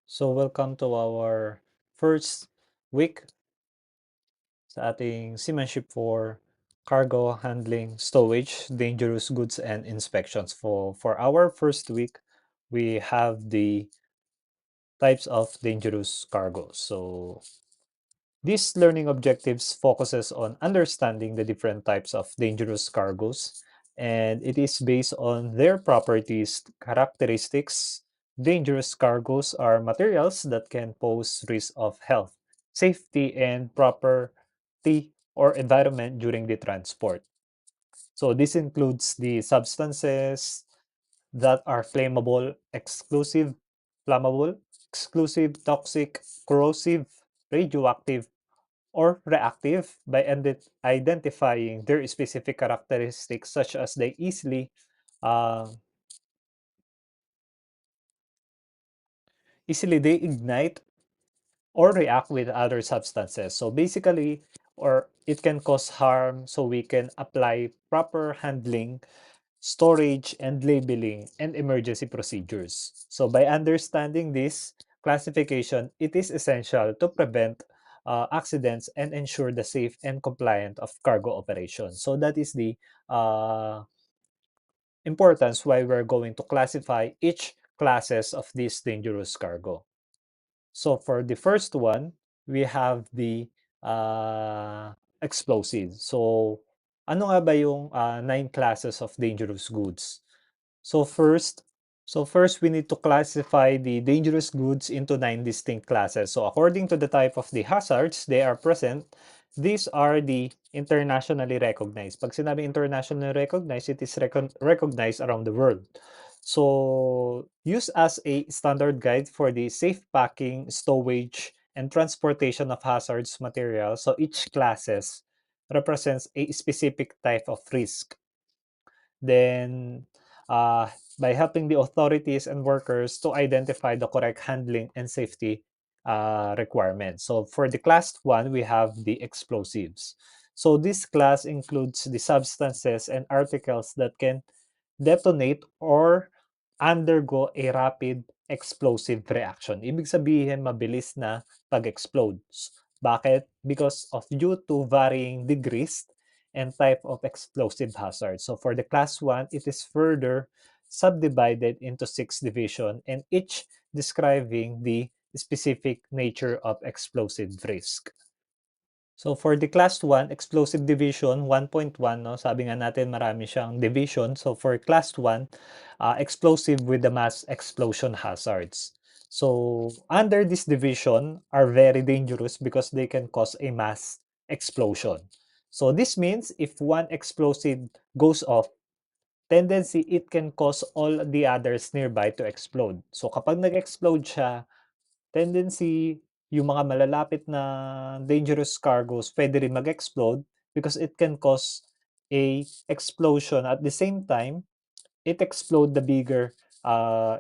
So welcome to our first week sa ating seamanship for cargo handling, stowage, dangerous goods, and inspections. For our first week, we have the types of dangerous cargo. So these learning objectives focuses on understanding the different types of dangerous cargoes, and it is based on their properties, characteristics. Dangerous cargoes are materials that can pose risk of health, safety, and property or environment during the transport. So this includes the substances that are flammable, exclusive, toxic, corrosive, radioactive, or reactive by identifying their specific characteristics such as they uh, easily they ignite or react with other substances. So basically, or it can cause harm, so we can apply proper handling, storage, and labeling, and emergency procedures. So by understanding this classification, it is essential to prevent accidents and ensure the safe and compliant of cargo operations. So that is the uh, importance why we're going to classify each classes of this dangerous cargo. So for the first one, we have the explosives. So ano nga ba yung 9 classes of dangerous goods? So first, so first, we need to classify the dangerous goods into 9 distinct classes. So according to the type of the hazards they are present, these are the internationally recognized. Pag sinabi internationally recognized, it is recognized around the world. So use as a standard guide for the safe packing, stowage, and transportation of hazardous materials. So each classes represents a specific type of risk. Then, uh, by helping the authorities and workers to identify the correct handling and safety requirements. So for the class 1, we have the explosives. So this class includes the substances and articles that can detonate or undergo a rapid explosive reaction. Ibig sabihin, mabilis na pag-explode. Bakit? Because of due to varying degrees and type of explosive hazard. So for the class 1, it is further subdivided into 6 divisions and each describing the specific nature of explosive risk. So for the class 1, explosive division 1.1, no, sabi nga natin marami siyang division. So for class 1, explosive with the mass explosion hazards. So under this division are very dangerous because they can cause a mass explosion. So this means if one explosive goes off, tendency it can cause all the others nearby to explode. So kapag nag-explode siya, tendency yung mga malalapit na dangerous cargos puwede rin mag-explode because it can cause a explosion. At the same time, it explode the bigger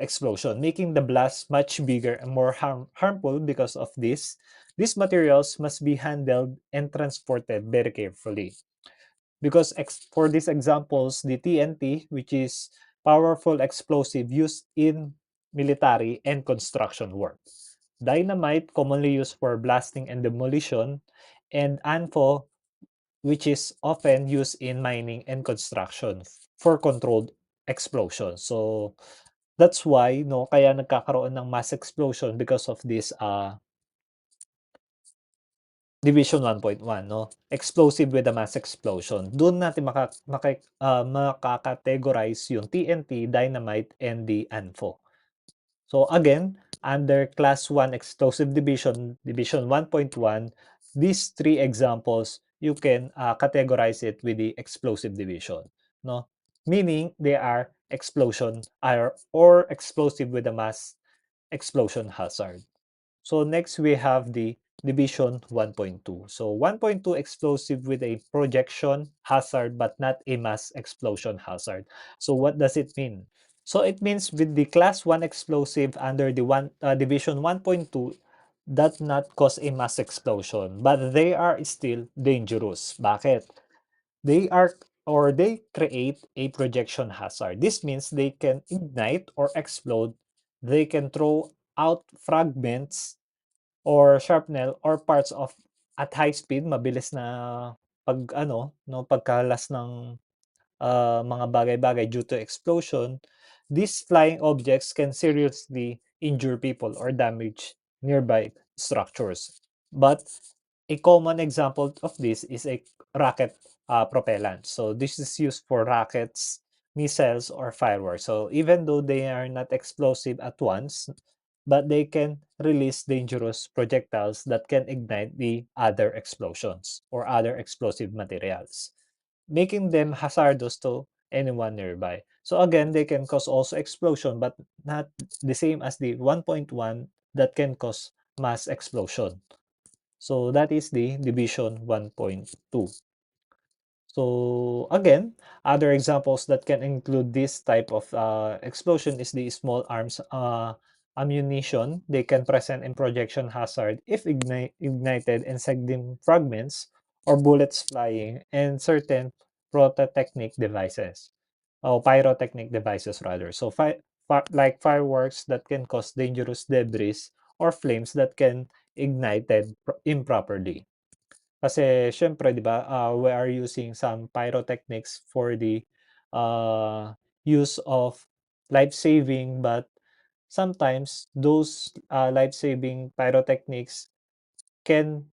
explosion, making the blast much bigger and more harmful. Because of this, these materials must be handled and transported very carefully. Because for these examples, the TNT, which is powerful explosive used in military and construction work. Dynamite, commonly used for blasting and demolition, and ANFO, which is often used in mining and construction for controlled explosion. So that's why no kaya nagkakaroon ng mass explosion because of this Division 1.1, no? Explosive with a mass explosion. Doon natin makakategorize yung TNT, dynamite, and the ANFO. So again, under Class 1 Explosive Division, Division 1.1, these 3 examples, you can categorize it with the explosive division, no? Meaning they are explosion or explosive with a mass explosion hazard. So next we have the Division 1.2. So 1.2, explosive with a projection hazard but not a mass explosion hazard. So what does it mean? So it means with the class 1 explosive under the Division 1.2 does not cause a mass explosion, but they are still dangerous. Bakit? They create a projection hazard. This means they can ignite or explode. They can throw out fragments or shrapnel or parts of at high speed, mabilis na pag-ano 'no, pagkalas ng mga bagay-bagay due to explosion, these flying objects can seriously injure people or damage nearby structures. But a common example of this is a rocket propellant. So this is used for rockets, missiles, or fireworks. So even though they are not explosive at once, but they can release dangerous projectiles that can ignite the other explosions or other explosive materials, making them hazardous to anyone nearby. So again, they can cause also explosion, but not the same as the 1.1 that can cause mass explosion. So that is the division 1.2. So again, other examples that can include this type of explosion is the small arms ammunition. They can present in projection hazard if ignited and sending fragments or bullets flying, and certain pyrotechnic devices or pyrotechnic devices rather. So like fireworks that can cause dangerous debris or flames that can ignited improperly. Kasi siyempre 'di ba, we are using some pyrotechnics for the, use of life-saving, but sometimes those, life-saving pyrotechnics can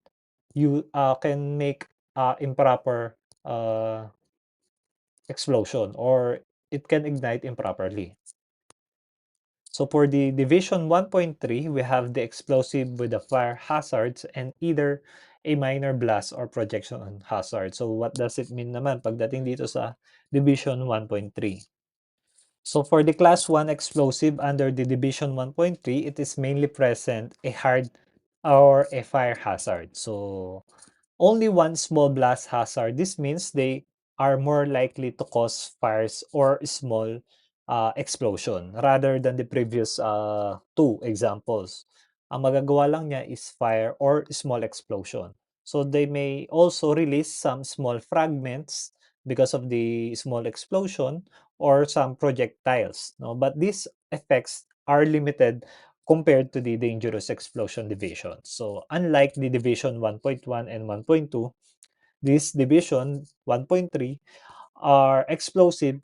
can make, improper, explosion or it can ignite improperly. So for the division 1.3, we have the explosive with the fire hazards and either a minor blast or projection hazard. So what does it mean naman pagdating dito sa division 1.3? So for the class 1 explosive under the division 1.3, it is mainly present a hard or a fire hazard. So only one small blast hazard. This means they are more likely to cause fires or small explosion rather than the previous two examples. Ang magagawa lang niya is fire or small explosion. So they may also release some small fragments because of the small explosion or some projectiles. No? But these effects are limited compared to the dangerous explosion division. So unlike the division 1.1 and 1.2, this division 1.3 are explosive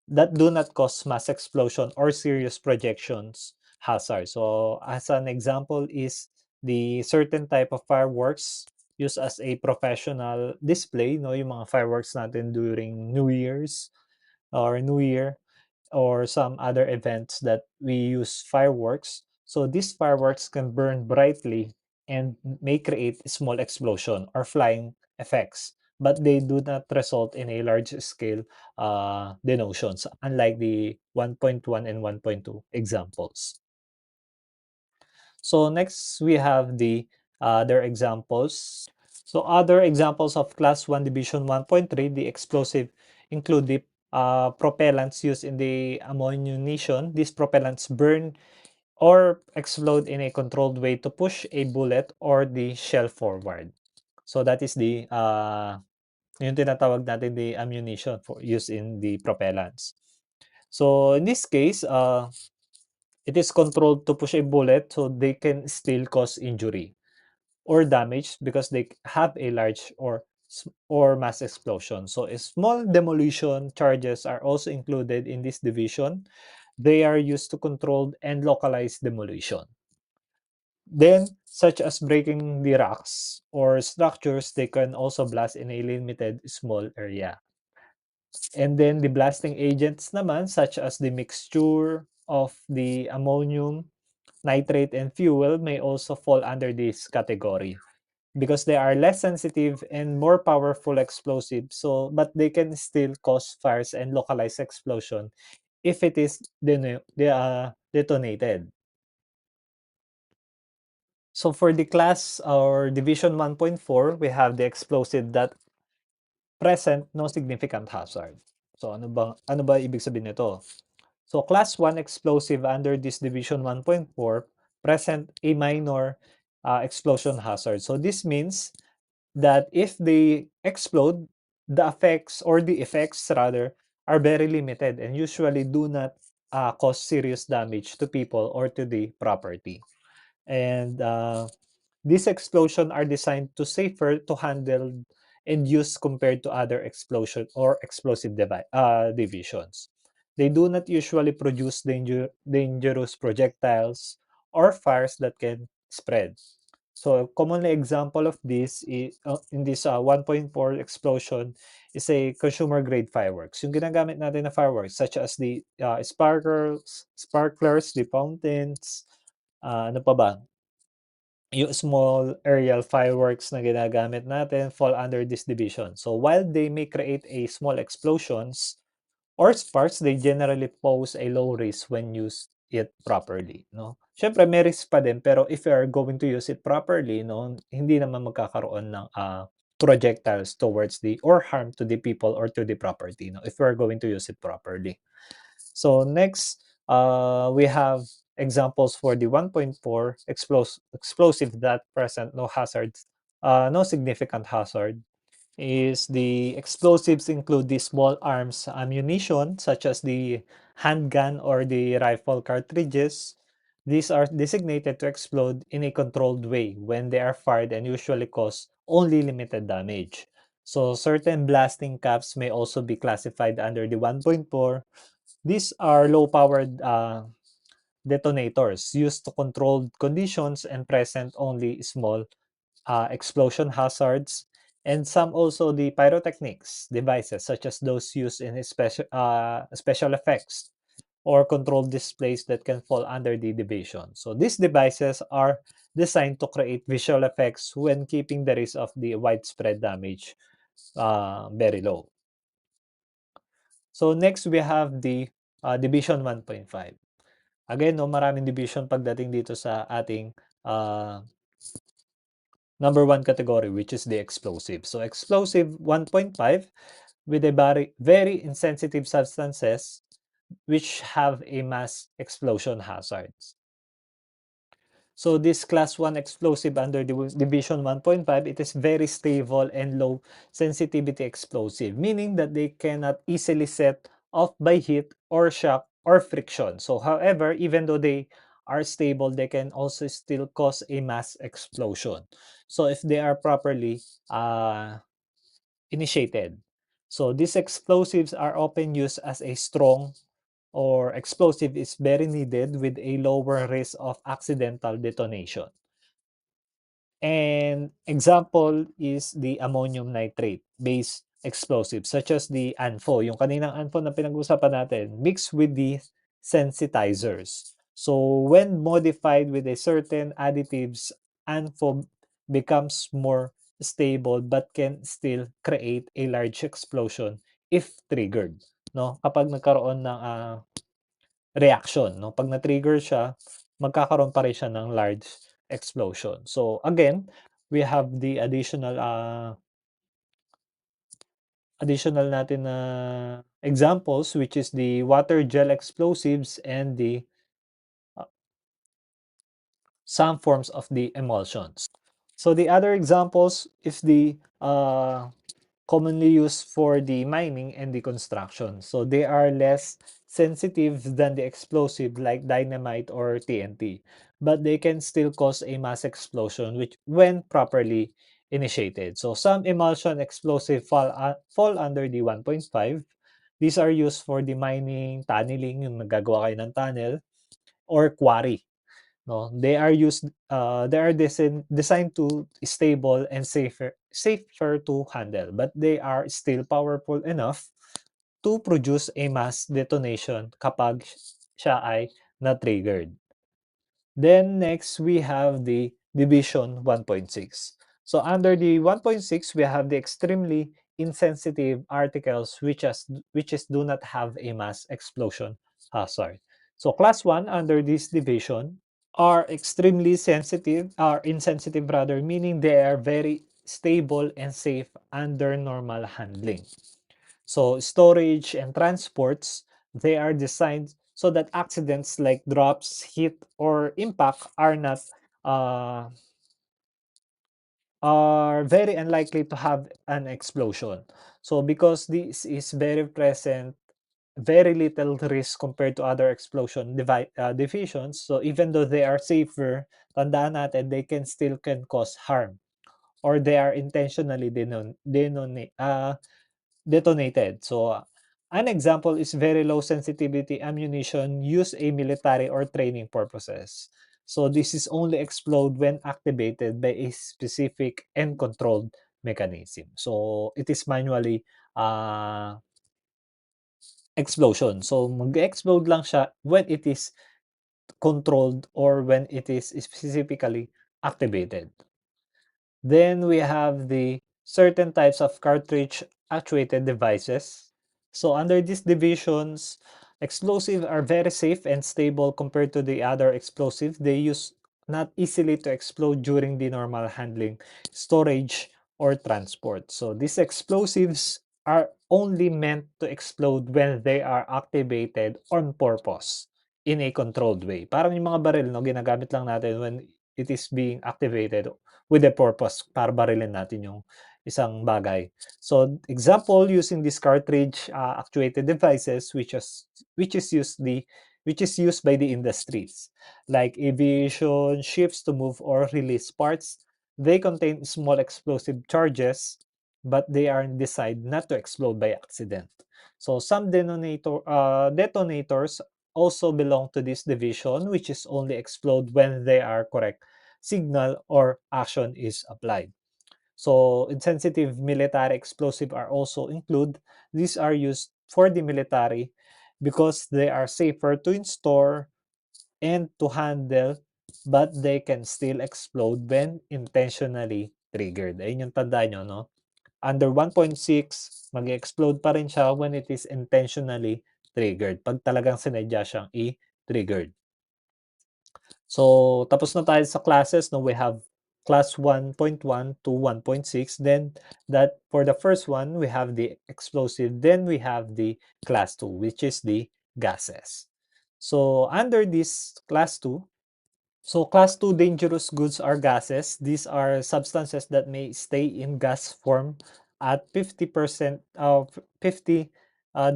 that do not cause mass explosion or serious projections hazard. So as an example is the certain type of fireworks used as a professional display, no, yung mga fireworks natin during New Year's or New Year or some other events that we use fireworks. So these fireworks can burn brightly and may create small explosion or flying effects, but they do not result in a large scale denotions, unlike the 1.1 and 1.2 examples. So next we have the other examples. So other examples of class 1 division 1.3, the explosive include the propellants used in the ammunition. These propellants burn or explode in a controlled way to push a bullet or the shell forward. So that is the yung tinatawag natin the ammunition for used in the propellants. So in this case, it is controlled to push a bullet so they can still cause injury or damage because they have a large or mass explosion. So a small demolition charges are also included in this division. They are used to controlled and localized demolition. Then, such as breaking the rocks or structures, they can also blast in a limited small area. And then the blasting agents naman, such as the mixture of the ammonium, nitrate, and fuel may also fall under this category because they are less sensitive and more powerful explosive. So, but they can still cause fires and localized explosion if it is detonated. So for the class or division 1.4, we have the explosive that present no significant hazard. So ano ba ibig sabihin nito? So class 1 explosive under this division 1.4 present a minor explosion hazard. So this means that if they explode, the effects rather are very limited and usually do not cause serious damage to people or to the property. And these explosions are designed to safer to handle and use compared to other explosion or explosive divisions. They do not usually produce dangerous projectiles or fires that can spread. So a commonly example of this is in this 1.4 explosion is a consumer grade fireworks. Yung ginagamit natin na fireworks such as the sparklers, the fountains, ano pa ba? Yung small aerial fireworks na ginagamit natin fall under this division. So while they may create a small explosions or sparks, they generally pose a low risk when used it properly, no? Siyempre may risk pa din pero if you are going to use it properly, no, hindi naman magkakaroon ng projectiles towards the or harm to the people or to the property, no, if you are going to use it properly. So next, we have examples for the 1.4 explosive that present no hazards, no significant hazard. Is the explosives include the small arms ammunition such as the handgun or the rifle cartridges. These are designated to explode in a controlled way when they are fired and usually cause only limited damage. So certain blasting caps may also be classified under the 1.4. These are low-powered detonators used to controlled conditions and present only small explosion hazards, and some also the pyrotechnics devices such as those used in special effects or controlled displays that can fall under the division. So these devices are designed to create visual effects when keeping the risk of the widespread damage very low. So next we have the division 1.5. Again, no, maraming division pagdating dito sa ating uh, number one category, which is the explosive. So explosive 1.5 with a very insensitive substances which have a mass explosion hazards. So this class 1 explosive under the division 1.5, it is very stable and low sensitivity explosive, meaning that they cannot easily set off by heat or shock or friction. So however, even though they are stable, they can also still cause a mass explosion. So if they are properly initiated. So these explosives are often used as a strong or explosive is very needed with a lower risk of accidental detonation. And example is the ammonium nitrate based explosives such as the ANFO, yung kaninang ANFO na pinag-usapan natin, mixed with the sensitizers. So when modified with a certain additives, ANFO becomes more stable but can still create a large explosion if triggered. No? Kapag nagkaroon ng reaction, no? Pag na-trigger siya, magkakaroon pa rin siya ng large explosion. So again, we have the additional natin na examples which is the water gel explosives and the uh, some forms of the emulsions. So the other examples is the commonly used for the mining and the construction. So they are less sensitive than the explosive like dynamite or TNT, but they can still cause a mass explosion which when properly initiated. So some emulsion explosive fall under the 1.5. These are used for the mining, tunneling, yung nagagawa kayo ng tunnel, or quarry. No, they are designed to stable and safer to handle, but they are still powerful enough to produce a mass detonation kapag siya ay na-triggered. Then next we have the division 1.6. So under the 1.6 we have the extremely insensitive articles which is do not have a mass explosion hazard. So class 1 under this division are extremely sensitive are insensitive rather, meaning they are very stable and safe under normal handling. So storage and transports, they are designed so that accidents like drops, heat, or impact uh, are very unlikely to have an explosion. So because this is very present very little risk compared to other explosion diffusions. So even though they are safer, tandaan natin they can cause harm or they are intentionally detonated. So an example is very low sensitivity ammunition used a military or training purposes. So this is only explode when activated by a specific and controlled mechanism. So it is manually explosion. So mag-explode lang siya when it is controlled or when it is specifically activated. Then we have the certain types of cartridge actuated devices. So under these divisions, explosives are very safe and stable compared to the other explosives. They use not easily to explode during the normal handling, storage, or transport. So these explosives are only meant to explode when they are activated on purpose in a controlled way. Parang yung mga baril, no, ginagamit lang natin when it is being activated with a purpose para barilin natin yung isang bagay. So example using this cartridge actuated devices which is used by the industries like aviation, ships to move or release parts. They contain small explosive charges, but they are designed not to explode by accident. So some detonators also belong to this division, which is only explode when they are correct signal or action is applied. So insensitive military explosive are also included. These are used for the military because they are safer to install and to handle, but they can still explode when intentionally triggered. Ayun yung tandaan nyo, no? Under 1.6, mag-explode pa rin siya when it is intentionally triggered. Pag talagang sinadya siyang i-triggered. So, tapos na tayo sa classes. No, we have class 1.1 to 1.6. Then, that for the first one, we have the explosive. Then, we have the class 2, which is the gases. So, under this class 2, so class 2 dangerous goods are gases. These are substances that may stay in gas form at 50% of 50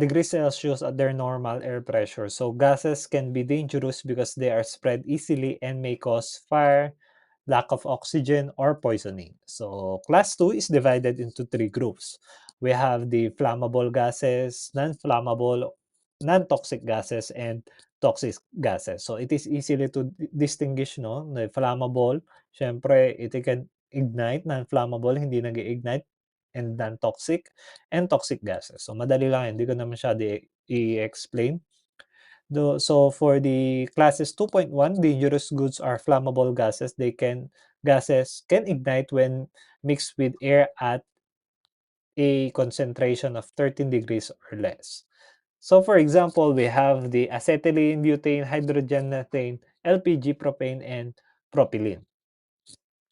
degrees Celsius at their normal air pressure. So gases can be dangerous because they are spread easily and may cause fire, lack of oxygen, or poisoning. So class 2 is divided into three groups. We have the flammable gases, non-flammable, non-toxic gases, and toxic gases. So it is easily to distinguish, no? Na flammable, syempre it can ignite, non-flammable, hindi nag-ignite, and non-toxic, and toxic gases. So madali lang yan, hindi ko na masyado i-explain. So for the classes 2.1, dangerous goods are flammable gases. Gases can ignite when mixed with air at a concentration of 13 degrees or less. So for example, we have the acetylene, butane, hydrogen, methane, LPG, propane, and propylene.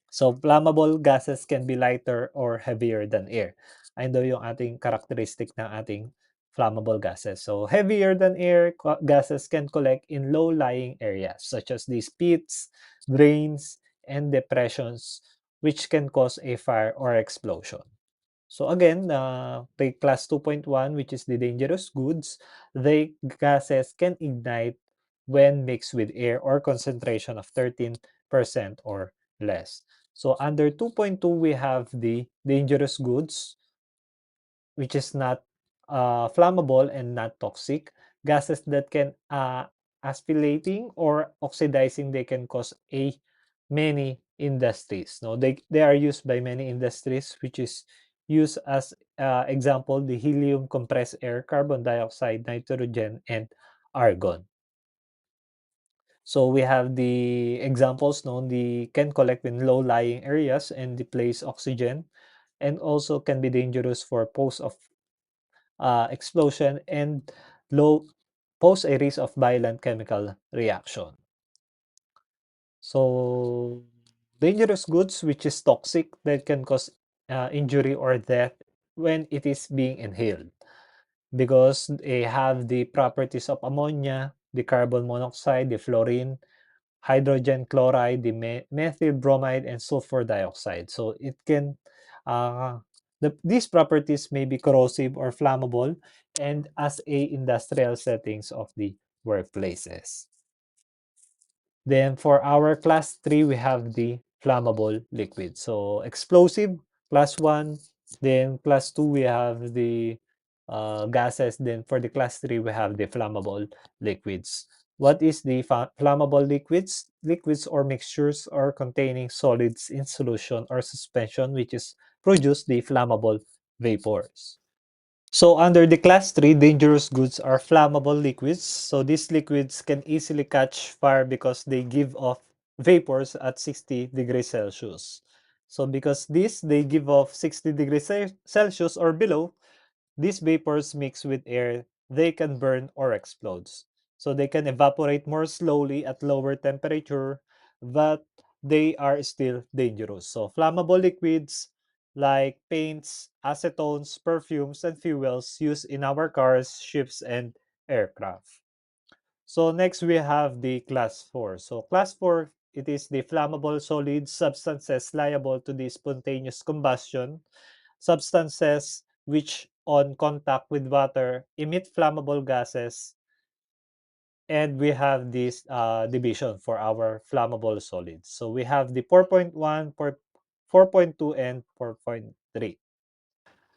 So flammable gases can be lighter or heavier than air. Ayun daw yung ating characteristic ng ating flammable gases. So heavier than air gases can collect in low-lying areas such as these pits, drains, and depressions which can cause a fire or explosion. So again, take class 2.1, which is the dangerous goods, the gases can ignite when mixed with air or concentration of 13% or less. So under 2.2, we have the dangerous goods, which is not flammable and not toxic. Gases that can asphylating or oxidizing, they can cause a many industries. No, they are used by many industries, which is used as example the helium, compressed air, carbon dioxide, nitrogen, and argon. So we have the examples. No, the can collect in low-lying areas and displace oxygen, and also can be dangerous for post of explosion and low pose a risk of violent chemical reaction. So dangerous goods which is toxic that can cause injury or death when it is being inhaled because they have the properties of ammonia, the carbon monoxide, the fluorine, hydrogen chloride, the methyl bromide, and sulfur dioxide. So it can uh, These properties may be corrosive or flammable and as a industrial settings of the workplaces. Then for our class 3, we have the flammable liquid. So explosive, class 1. Then class 2, we have the gases. Then for the class 3, we have the flammable liquids. What is the flammable liquids? Liquids or mixtures or containing solids in solution or suspension which is produce the flammable vapors. So under the class 3, dangerous goods are flammable liquids. So these liquids can easily catch fire because they give off vapors at 60 degrees Celsius. So because they give off 60 degrees Celsius or below, these vapors mix with air, they can burn or explode. So they can evaporate more slowly at lower temperature, but they are still dangerous. So flammable liquids like paints, acetones, perfumes, and fuels used in our cars, ships, and aircraft. So next we have the class 4. So class 4, it is the flammable solid substances liable to the spontaneous combustion substances which on contact with water emit flammable gases, and we have this division for our flammable solids. So we have the 4.1, 4.2, and 4.3.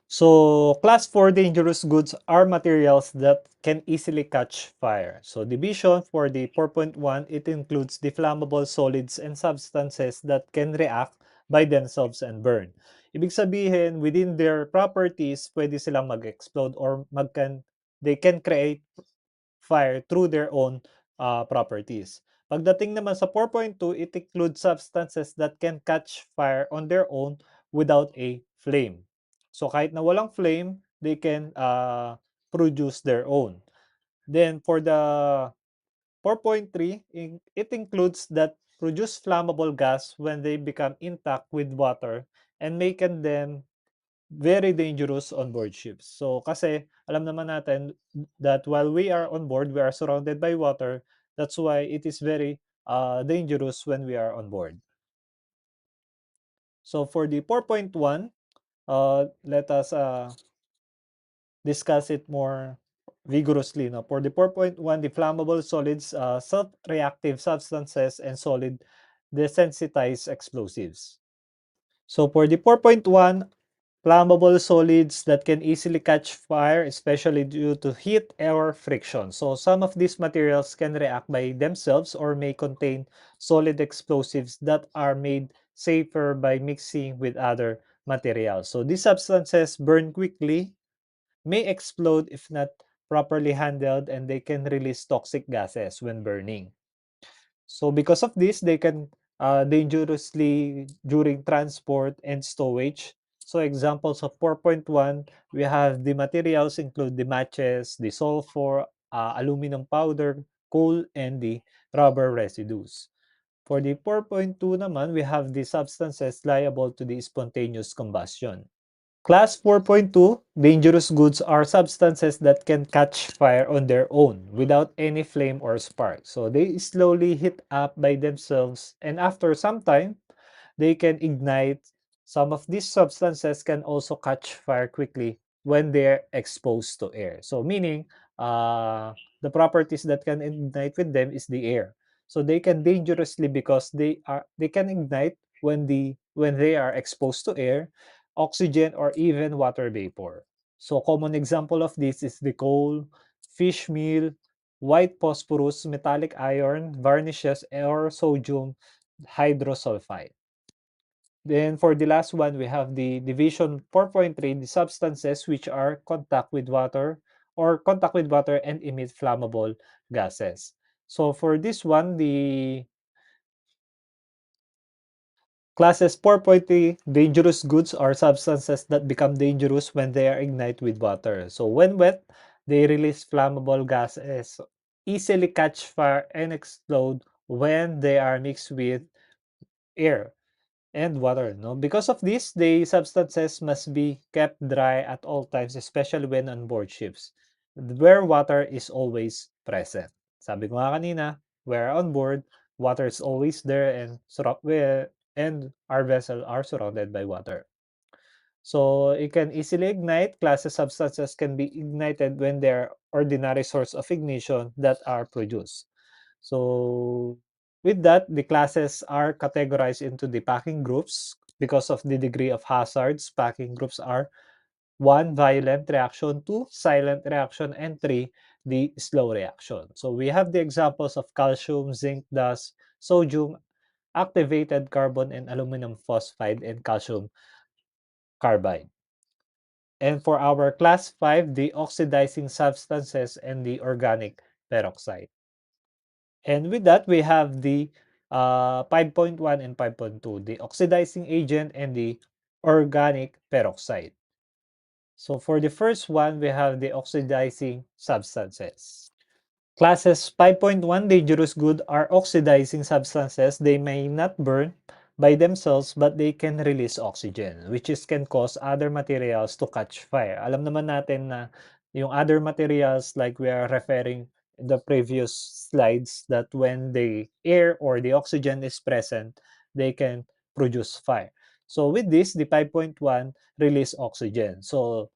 So class 4 dangerous goods are materials that can easily catch fire. So division for the 4.1, it includes the flammable solids and substances that can react by themselves and burn. Ibig sabihin, within their properties, pwede silang mag-explode or they can create fire through their own properties. Pagdating naman sa 4.2, it includes substances that can catch fire on their own without a flame. So kahit na walang flame, they can produce their own. Then for the 4.3, it includes that produce flammable gas when they become intact with water and making them very dangerous on board ships. So kasi alam naman natin that while we are on board, we are surrounded by water. That's why it is very dangerous when we are on board. So for the 4.1, let us discuss it more vigorously. No? For the 4.1, the flammable solids, self-reactive substances, and solid desensitized explosives. So for the 4.1, flammable solids that can easily catch fire, especially due to heat or friction. So some of these materials can react by themselves or may contain solid explosives that are made safer by mixing with other materials. So these substances burn quickly, may explode if not properly handled, and they can release toxic gases when burning. So because of this, they can dangerously during transport and stowage. So examples of 4.1, we have the materials include the matches, the sulfur, aluminum powder, coal, and the rubber residues. For the 4.2 naman, we have the substances liable to the spontaneous combustion. Class 4.2, dangerous goods are substances that can catch fire on their own without any flame or spark. So they slowly heat up by themselves, and after some time, they can ignite. Some of these substances can also catch fire quickly when they're exposed to air. So meaning, the properties that can ignite with them is the air. So they can dangerously because they can ignite when they are exposed to air, oxygen, or even water vapor. So common example of this is the coal, fish meal, white phosphorus, metallic iron, varnishes, or sodium hydrosulfide. Then for the last one, we have the division 4.3, the substances which are contact with water and emit flammable gases. So for this one, the classes 4.3 dangerous goods are substances that become dangerous when they are ignited with water. So when wet, they release flammable gases, easily catch fire and explode when they are mixed with air and water. No? Because of this, the substances must be kept dry at all times, especially when on board ships, where water is always present. Sabi ko nga kanina, where on board, water is always there and our vessel are surrounded by water. So it can easily ignite. Classes substances can be ignited when they're ordinary source of ignition that are produced. So with that, the classes are categorized into the packing groups because of the degree of hazards. Packing groups are 1, violent reaction; 2, silent reaction; and 3, the slow reaction. So we have the examples of calcium, zinc dust, sodium, activated carbon, and aluminum phosphide, and calcium carbide. And for our class 5, the oxidizing substances and the organic peroxide. And with that, we have the 5.1 and 5.2, the oxidizing agent and the organic peroxide. So for the first one, we have the oxidizing substances. Classes 5.1 dangerous good are oxidizing substances. They may not burn by themselves but they can release oxygen which is can cause other materials to catch fire. Alam naman natin na yung other materials like we are referring in the previous slides that when the air or the oxygen is present, they can produce fire. So with this, the 5.1 release oxygen. So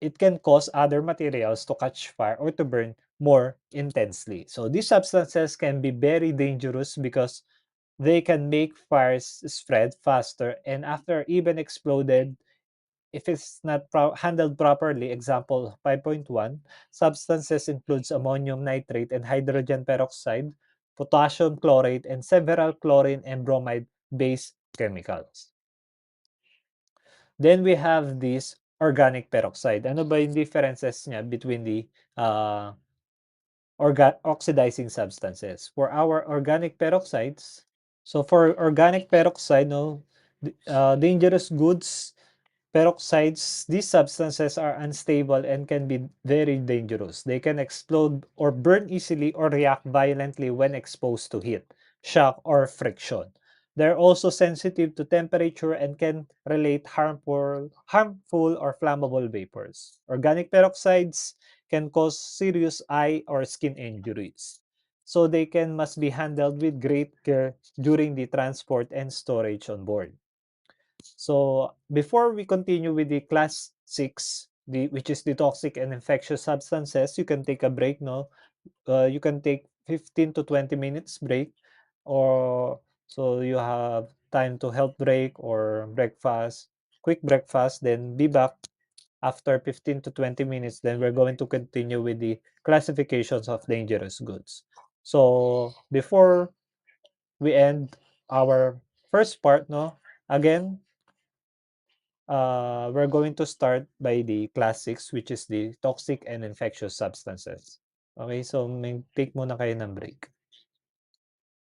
it can cause other materials to catch fire or to burn more intensely. So these substances can be very dangerous because they can make fires spread faster and after even exploded, if it's not handled properly, example 5.1, substances includes ammonium nitrate and hydrogen peroxide, potassium chlorate, and several chlorine and bromide based chemicals. Then we have this organic peroxide. Ano ba yung differences niya between the uh, oxidizing substances? For our organic peroxides, so for organic peroxide, no, dangerous goods peroxides, these substances are unstable and can be very dangerous. They can explode or burn easily or react violently when exposed to heat, shock, or friction. They're also sensitive to temperature and can relate harmful or flammable vapors. Organic peroxides can cause serious eye or skin injuries. So they can must be handled with great care during the transport and storage on board. So before we continue with the class 6, which is the toxic and infectious substances, you can take a break, no? You can take 15 to 20 minutes break or so you have time to health break or breakfast, quick breakfast, then be back after 15 to 20 minutes. Then we're going to continue with the classifications of dangerous goods. So before we end our first part, no? Again, we're going to start by the class 6, which is the toxic and infectious substances. Okay, so may take muna kayo ng break.